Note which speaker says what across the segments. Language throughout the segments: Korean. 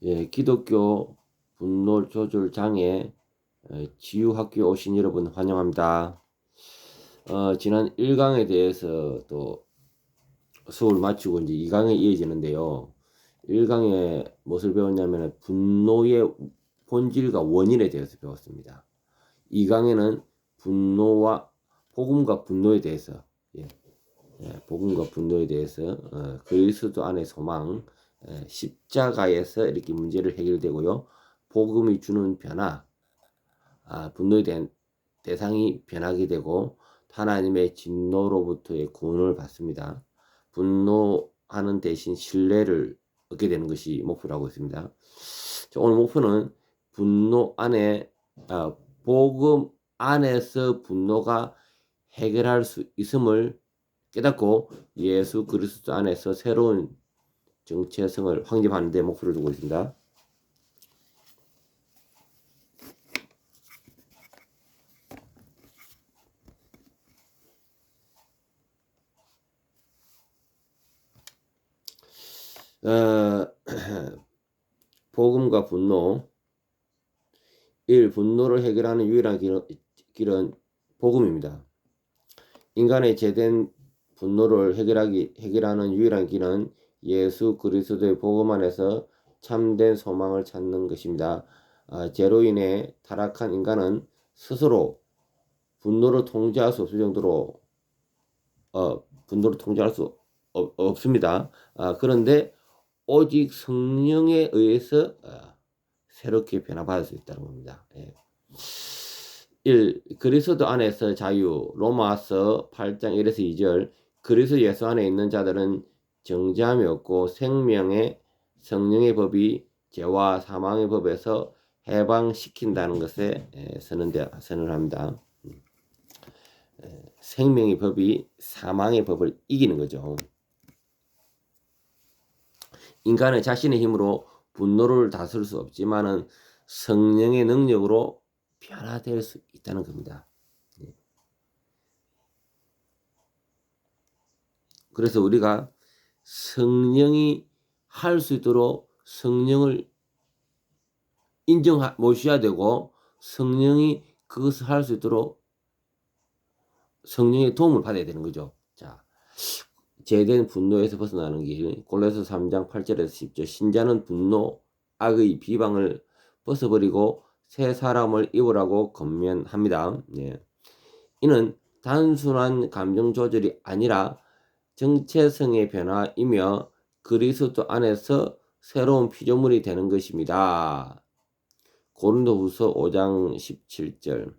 Speaker 1: 예, 기독교 분노 조절 장애 치유학교에 오신 여러분 환영합니다. 지난 1강에 대해서 또 수업을 마치고 이제 2강에 이어지는데요. 1강에 무엇을 배웠냐면 분노의 본질과 원인에 대해서 배웠습니다. 2강에는 분노와 복음과 분노에 대해서 복음과 분노에 대해서 그리스도 안의 소망 십자가에서 이렇게 문제를 해결되고요. 복음이 주는 변화, 분노에 대한 대상이 변하게 되고 하나님의 진노로부터의 구원을 받습니다. 분노하는 대신 신뢰를 얻게 되는 것이 목표라고 했습니다. 오늘 목표는 분노 안에 복음 안에서 분노가 해결할 수 있음을 깨닫고 예수 그리스도 안에서 새로운 정체성을 확립하는 데 목표를 두고 있습니다. 복음과 분노 1. 분노를 해결하는 유일한 길은 복음입니다. 인간의 제된 분노를 해결하는 유일한 길은 예수 그리스도의 복음 안에서 참된 소망을 찾는 것입니다. 죄로 인해 타락한 인간은 스스로 분노를 통제할 수 없을 정도로 분노를 통제할 수 없습니다. 그런데 오직 성령에 의해서 새롭게 변화받을 수 있다는 겁니다. 1. 그리스도 안에서 자유. 로마서 8장 1에서 2절. 그리스도 예수 안에 있는 자들은 정죄함이 없고 생명의 성령의 법이 죄와 사망의 법에서 해방시킨다는 것에 선을 합니다. 생명의 법이 사망의 법을 이기는 거죠. 인간은 자신의 힘으로 분노를 다스릴 수 없지만은 성령의 능력으로 변화될 수 있다는 겁니다. 그래서 우리가 성령이 할 수 있도록 성령을 모셔야 되고 성령이 그것을 할 수 있도록 성령의 도움을 받아야 되는 거죠. 자, 제된 분노에서 벗어나는 길. 골로새 3장 8절에서 10절. 신자는 분노, 악의 비방을 벗어버리고 새 사람을 입으라고 권면합니다. 이는 단순한 감정 조절이 아니라 정체성의 변화이며 그리스도 안에서 새로운 피조물이 되는 것입니다. 고린도후서 5장 17절.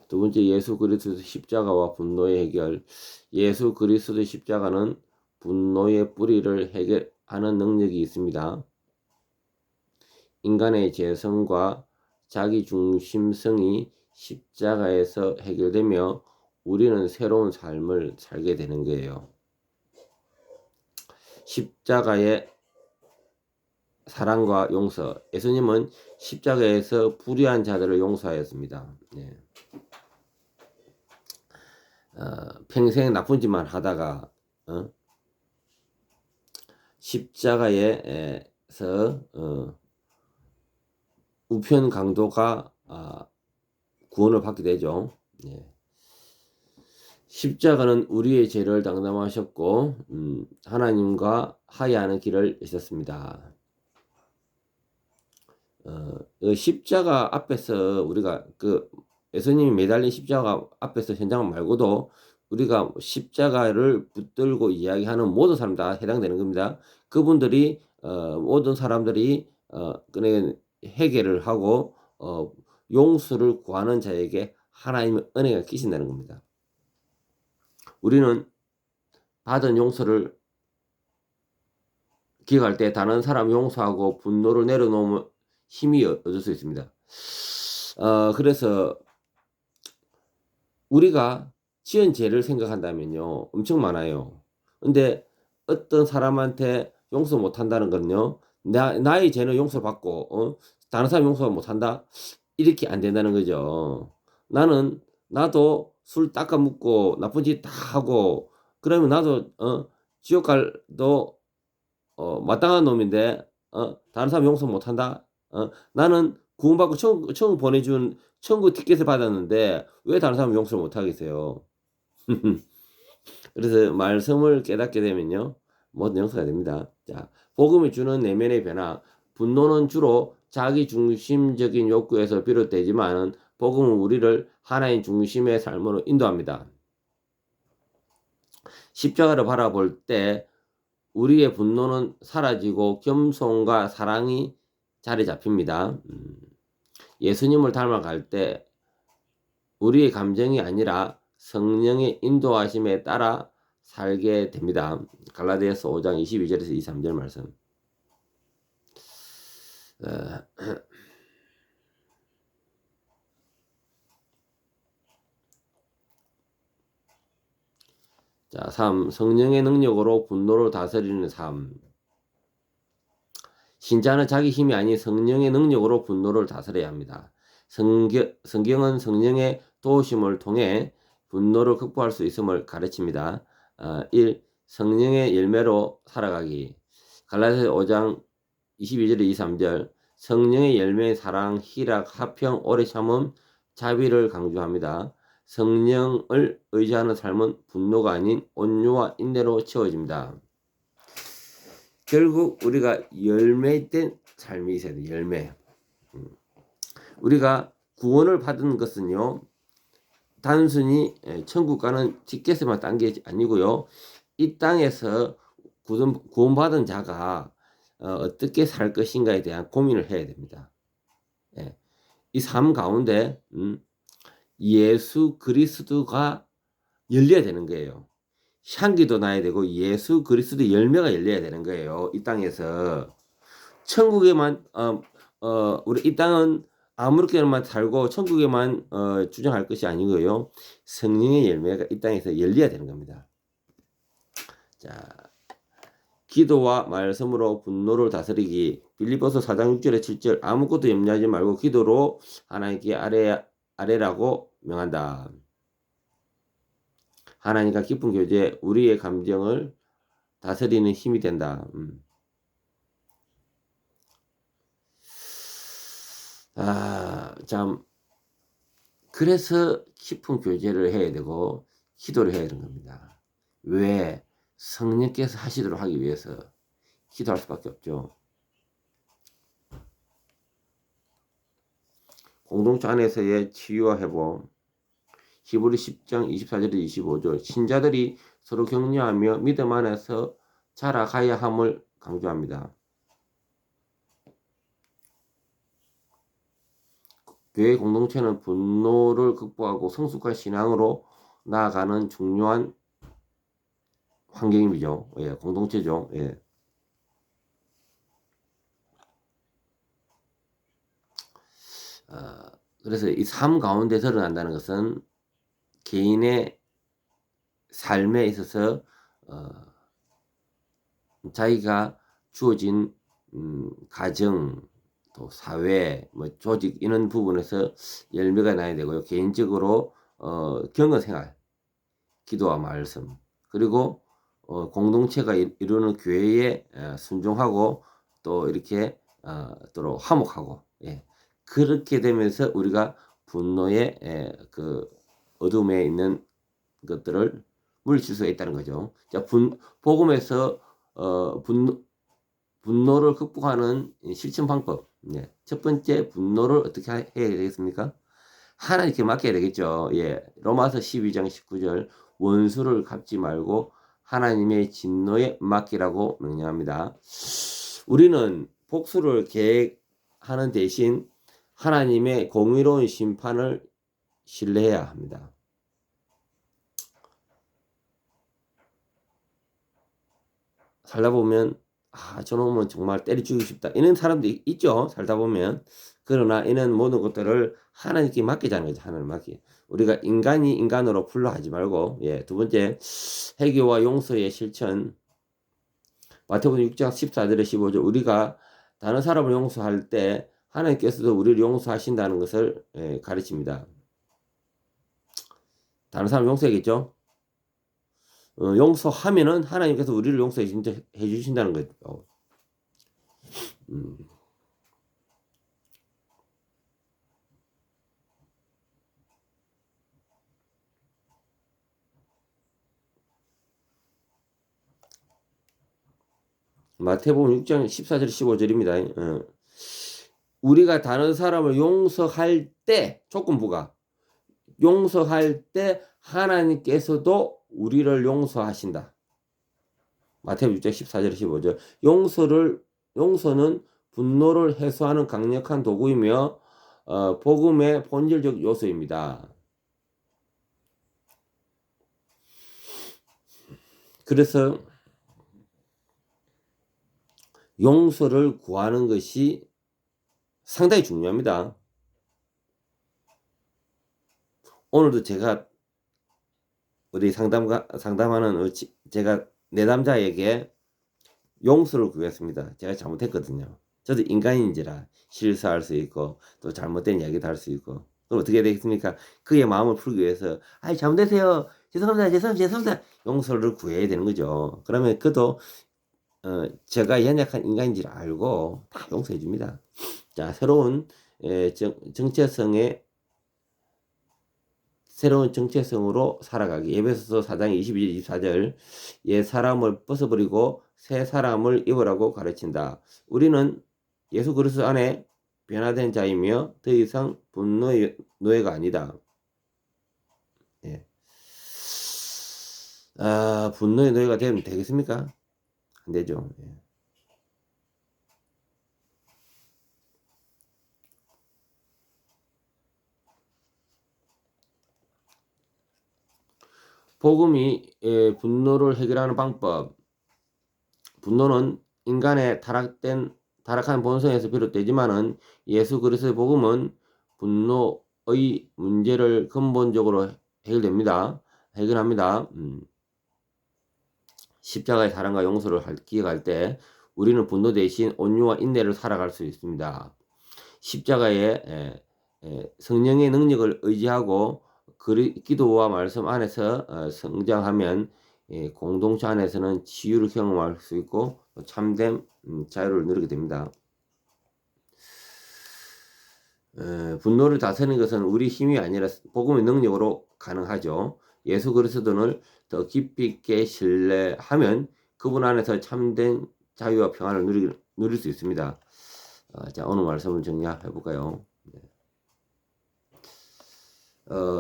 Speaker 1: 두 번째, 예수 그리스도의 십자가와 분노의 해결. 예수 그리스도의 십자가는 분노의 뿌리를 해결하는 능력이 있습니다. 인간의 죄성과 자기중심성이 십자가에서 해결되며 우리는 새로운 삶을 살게 되는 거예요. 십자가의 사랑과 용서. 예수님은 십자가에서 불의한 자들을 용서하였습니다. 평생 나쁜 짓만 하다가 십자가에서 우편 강도가 구원을 받게 되죠. 십자가는 우리의 죄를 담당하셨고 하나님과 화해하는 길을 여셨습니다. 십자가 앞에서 우리가 예수님이 매달린 십자가 앞에서 현장 말고도 우리가 십자가를 붙들고 이야기하는 모든 사람 다 해당되는 겁니다. 그분들이 모든 사람들이 해결을 하고 용서를 구하는 자에게 하나님의 은혜가 끼신다는 겁니다. 우리는 받은 용서를 기억할 때 다른 사람 용서하고 분노를 내려놓으면 힘이 얻을 수 있습니다. 그래서 우리가 지은 죄를 생각한다면요, 엄청 많아요. 근데 어떤 사람한테 용서 못한다는 건요, 나의 죄는 용서받고 다른 사람 용서 못한다? 이렇게 안 된다는 거죠. 나도 술 닦아 묻고 나쁜 짓 다 하고 그러면 나도 지옥 갈도 마땅한 놈인데 다른 사람 용서 못 한다. 나는 구원받고 천국 보내준 천국 티켓을 받았는데 왜 다른 사람 용서를 못 하겠어요? 그래서 말씀을 깨닫게 되면요, 모든 용서가 됩니다. 자, 복음이 주는 내면의 변화. 분노는 주로 자기 중심적인 욕구에서 비롯되지만 복음은 우리를 하나님 중심의 삶으로 인도합니다. 십자가를 바라볼 때 우리의 분노는 사라지고 겸손과 사랑이 자리 잡힙니다. 예수님을 닮아갈 때 우리의 감정이 아니라 성령의 인도하심에 따라 살게 됩니다. 갈라디아서 5장 22절에서 23절 말씀. 자, 3. 성령의 능력으로 분노를 다스리는 삶. 신자는 자기 힘이 아닌 성령의 능력으로 분노를 다스려야 합니다. 성경은 성령의 도우심을 통해 분노를 극복할 수 있음을 가르칩니다. 1. 성령의 열매로 살아가기. 갈라디아서 5장 22절에 23절. 성령의 열매의 사랑, 희락, 화평, 오래 참음, 자비를 강조합니다. 성령을 의지하는 삶은 분노가 아닌 온유와 인내로 채워집니다. 결국 우리가 열매된 삶이 있어야 돼. 열매. 우리가 구원을 받은 것은요, 단순히 천국 가는 티켓만 딴 게 아니고요, 이 땅에서 구원받은 자가 어떻게 살 것인가에 대한 고민을 해야 됩니다. 이 삶 가운데 예수 그리스도가 열려야 되는 거예요. 향기도 나야 되고 예수 그리스도 열매가 열려야 되는 거예요. 이 땅에서 천국에만 우리 이 땅은 아무렇게나만 살고 천국에만 주장할 것이 아니고요. 성령의 열매가 이 땅에서 열려야 되는 겁니다. 자, 기도와 말씀으로 분노를 다스리기. 빌립보서 4장 6절에 7절. 아무것도 염려하지 말고 기도로 하나님께 아뢰라고 명한다. 하나님과 깊은 교제, 우리의 감정을 다스리는 힘이 된다. 참, 그래서 깊은 교제를 해야 되고 기도를 해야 되는 겁니다. 왜? 성령께서 하시도록 하기 위해서 기도할 수밖에 없죠. 공동체 안에서의 치유와 회복. 히브리 10장 24절에서 25절. 신자들이 서로 격려하며 믿음 안에서 자라가야 함을 강조합니다. 교회 공동체는 분노를 극복하고 성숙한 신앙으로 나아가는 중요한 환경이죠. 예, 공동체죠. 예. 그래서 이 삶 가운데 드러난다는 것은 개인의 삶에 있어서 자기가 주어진 가정, 또 사회, 뭐 조직 이런 부분에서 열매가 나야 되고요. 개인적으로 경건생활, 기도와 말씀, 그리고 공동체가 이루는 교회에 순종하고 또 이렇게 또 화목하고, 예. 그렇게 되면서 우리가 분노의 그 어둠에 있는 것들을 물리칠 수가 있다는 거죠. 자, 복음에서 분노를 극복하는 실천 방법. 예. 첫 번째, 분노를 어떻게 해야 되겠습니까? 하나님께 맡겨야 되겠죠. 예. 로마서 12장 19절. 원수를 갚지 말고 하나님의 진노에 맡기라고 명령합니다. 우리는 복수를 계획하는 대신 하나님의 공의로운 심판을 신뢰해야 합니다. 살다 보면 저놈은 정말 때려 죽이고 싶다 이런 사람도 있죠. 살다 보면. 그러나 이는 모든 것들을 하나님께 맡기자는 거죠. 하나님 맡기. 우리가 인간이 인간으로 풀러하지 말고. 예. 두 번째, 회개와 용서의 실천. 마태복음 6장 14절에 15절. 우리가 다른 사람을 용서할 때 하나님께서도 우리를 용서하신다는 것을 가르칩니다. 다른 사람 용서하겠죠? 용서하면은 하나님께서 우리를 용서해 주신다는 거죠. 마태복음 6장 14절 15절입니다. 우리가 다른 사람을 용서할 때 조건부가 용서할 때 하나님께서도 우리를 용서하신다. 마태복음 6장 14절 15절. 용서는 분노를 해소하는 강력한 도구이며 복음의 본질적 요소입니다. 그래서 용서를 구하는 것이 상당히 중요합니다. 오늘도 제가 우리 상담하는 제가 내담자에게 용서를 구했습니다. 제가 잘못했거든요. 저도 인간인지라 실수할 수 있고 또 잘못된 이야기도 할 수 있고 그럼 어떻게 되겠습니까? 그의 마음을 풀기 위해서 아이 잘못했어요. 죄송합니다. 용서를 구해야 되는 거죠. 그러면 그도 제가 연약한 인간인지를 알고 다 용서해 줍니다. 자, 새로운 정체성으로 살아가기. 에베소서 4장 22절 24절. 옛 사람을 벗어버리고 새 사람을 입으라고 가르친다. 우리는 예수 그리스도 안에 변화된 자이며 더 이상 분노의 노예가 아니다. 예. 분노의 노예가 되면 되겠습니까? 안 되죠. 예. 복음이 분노를 해결하는 방법. 분노는 인간의 타락한 본성에서 비롯되지만은 예수 그리스도의 복음은 분노의 문제를 근본적으로 해결합니다. 십자가의 사랑과 용서를 기억할 때 우리는 분노 대신 온유와 인내를 살아갈 수 있습니다. 십자가의 성령의 능력을 의지하고 기도와 말씀 안에서 성장하면 공동체 안에서는 치유를 경험할 수 있고 참된 자유를 누리게 됩니다. 분노를 다스리는 것은 우리 힘이 아니라 복음의 능력으로 가능하죠. 예수 그리스도를 더 깊이 있게 신뢰하면 그분 안에서 참된 자유와 평안을 누릴 수 있습니다. 자, 오늘 말씀을 정리해 볼까요?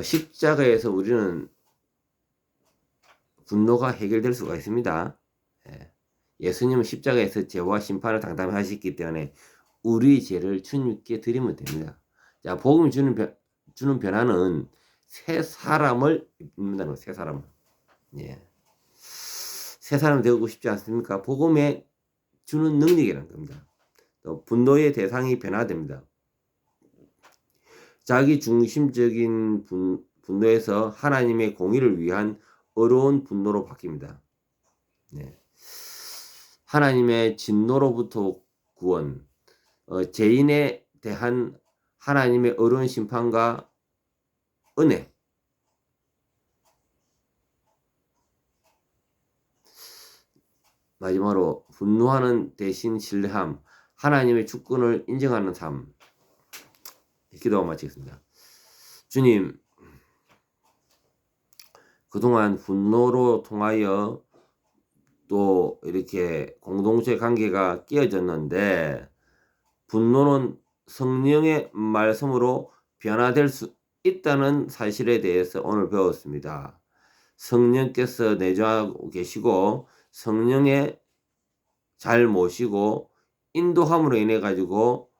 Speaker 1: 십자가에서 우리는 분노가 해결될 수가 있습니다. 예수님은 십자가에서 죄와 심판을 당당히 하셨기 때문에 우리 죄를 주님께 드리면 됩니다. 자, 복음이 주는 변화는 새 사람을 입는다는 거예요. 새 사람을. 예. 새 사람 되고 싶지 않습니까? 복음에 주는 능력이라는 겁니다. 또 분노의 대상이 변화됩니다. 자기 중심적인 분노에서 하나님의 공의를 위한 어려운 분노로 바뀝니다. 네. 하나님의 진노로부터 구원, 죄인에 대한 하나님의 어려운 심판과 은혜, 마지막으로 분노하는 대신 신뢰함, 하나님의 주권을 인정하는 삶. 기도하고 마치겠습니다. 주님, 그동안 분노로 통하여 또 이렇게 공동체 관계가 깨어졌는데 분노는 성령의 말씀으로 변화될 수 있다는 사실에 대해서 오늘 배웠습니다. 성령께서 내주하고 계시고 성령의 잘 모시고 인도함으로 인해 가지고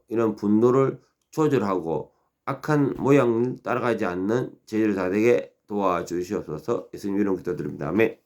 Speaker 1: 이런 분노를 조절하고 악한 모양을 따라가지 않는 저희를 다 되게 도와주시옵소서. 예수님 이름 기도드립니다. 아멘.